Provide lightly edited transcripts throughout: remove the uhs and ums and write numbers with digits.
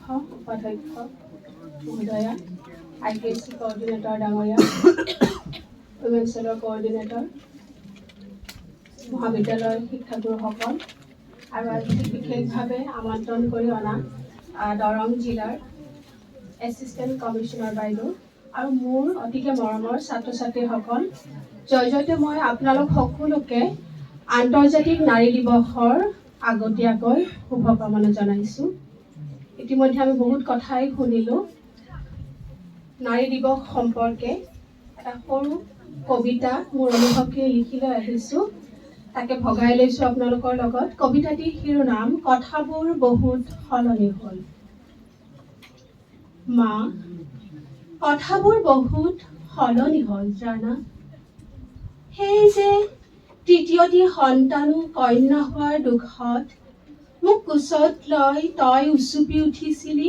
উপাধ্যক্ষ মহোদয়া, IPSC coordinator ডাঙৰীয়া, women চেলৰ কোঅৰ্ডিনেটৰ, মহাবিদ্যালয়ৰ শিক্ষাগুৰুসকল আৰু আজি বিশেষভাৱে আমন্ত্ৰণ কৰি অনা দৰং জিলাৰ এছিষ্টেণ্ট কমিশ্যনাৰ বাইদেউ আৰু মোৰ অতিকে মৰমৰ ছাত্ৰ ছাত্ৰীসকল, জয়তে মই আপোনালোক সকলোকে আন্তৰ্জাতিক নাৰী দিৱসৰ আগতীয়াকৈ শুভকামনা জনাইছোঁ। ইতিমধ্যে আমি বহুত কথাই শুনিলোঁ। নাৰী দিৱস সম্পৰ্কে এটা সৰু কবিতা মোৰ অনুভৱকে লিখি লৈ আহিছোঁ, তাকে ভগাই লৈছোঁ আপোনালোকৰ লগত। কবিতাটিৰ শিৰোনাম কথাবোৰ বহুত সলনি হ'ল। মা, কথাবোৰ বহুত সলনি হ'ল জানা। সেই যে তৃতীয়টি সন্তানো কন্যা হোৱাৰ দুখত মোক কোচত লৈ তই উচুপি উঠিছিলি।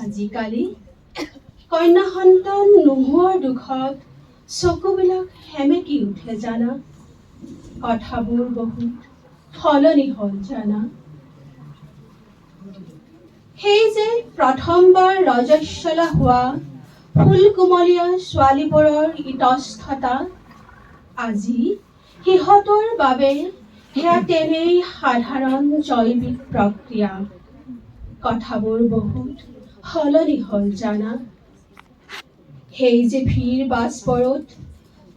আজিকালি কন্যা সন্তান নোহোৱাৰ দুখত চকুবিলাক সেমেকি উঠে জানা। কথাবোৰ বহুত সলনি হ'ল জানা। সেই যে প্ৰথমবাৰ ৰজস্বলা হোৱা ফুল কোমলীয়া ছোৱালীবোৰৰ ইতস্ততা, আজি সিহঁতৰ বাবে সেয়া তেনেই সাধাৰণ জৈৱিক প্ৰক্ৰিয়া। কথাবোৰ বহুত সলনি হ'ল জানা। সেই যে ভিৰ বাছবোৰত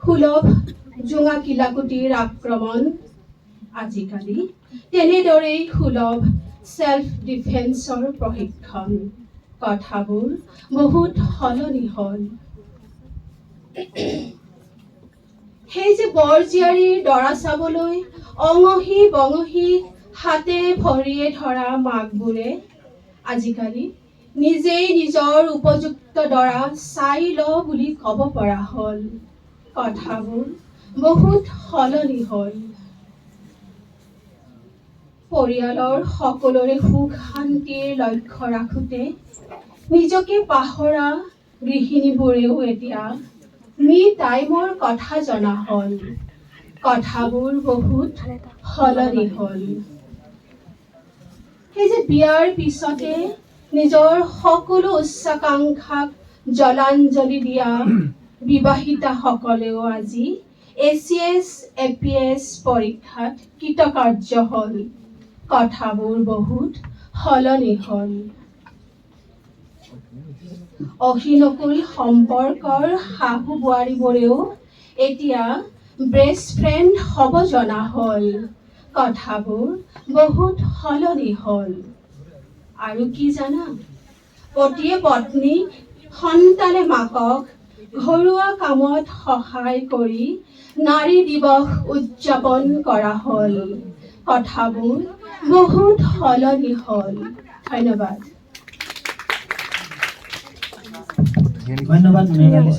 সুলভ জোঙা কিলাকুটিৰ আক্ৰমণ, আজিকালি তেনেদৰেই সুলভ সেল্ফ ডিফেন্সৰ প্ৰশিক্ষণ। কথাবোৰ বহুত সলনি হ'ল। সেই যে বৰ জীয়াৰীৰ দৰা চাবলৈ অঙহী বঙহী হাতে ভৰিয়ে ধৰা মাকবোৰে আজিকালি নিজেই নিজৰ উপযুক্ত দৰা চাই ল বুলি ক'ব পৰা হ'ল। কথাবোৰ বহুত সলনি হ'ল। পৰিয়ালৰ সকলোৰে সুখ শান্তিৰ লক্ষ্য ৰাখোঁতে নিজকে পাহৰা গৃহিণীবোৰেও এতিয়া মি টাইমৰ কথা জনা হ'ল। কথাবোৰ বহুত সলনি হ'ল। সেই যে বিয়াৰ পিছতে নিজৰ সকলো উচ্চাকাংক্ষাক জলাঞ্জলি দিয়া বিবাহিতাসকলেও আজি ACS APS পৰীক্ষাত কৃতকাৰ্য হ'ল। কথাবোৰ বহুত সলনি হ'ল। অহিনকুল সম্পৰ্কৰ শাহু বোৱাৰীবোৰেও এতিয়া বেষ্ট ফ্ৰেণ্ড হ'ব জনা হ'ল। কথাবোৰ বহুত সলনি হ'ল। আৰু কি জানা, পতিয়ে পত্নীক সন্তানে মাকক ঘৰুৱা কামত সহায় কৰি নাৰী দিৱস উদযাপন কৰা হ'ল। কথাবোৰ বহুত সলনি হ'ল। ধন্যবাদ। ধন্যবাদ।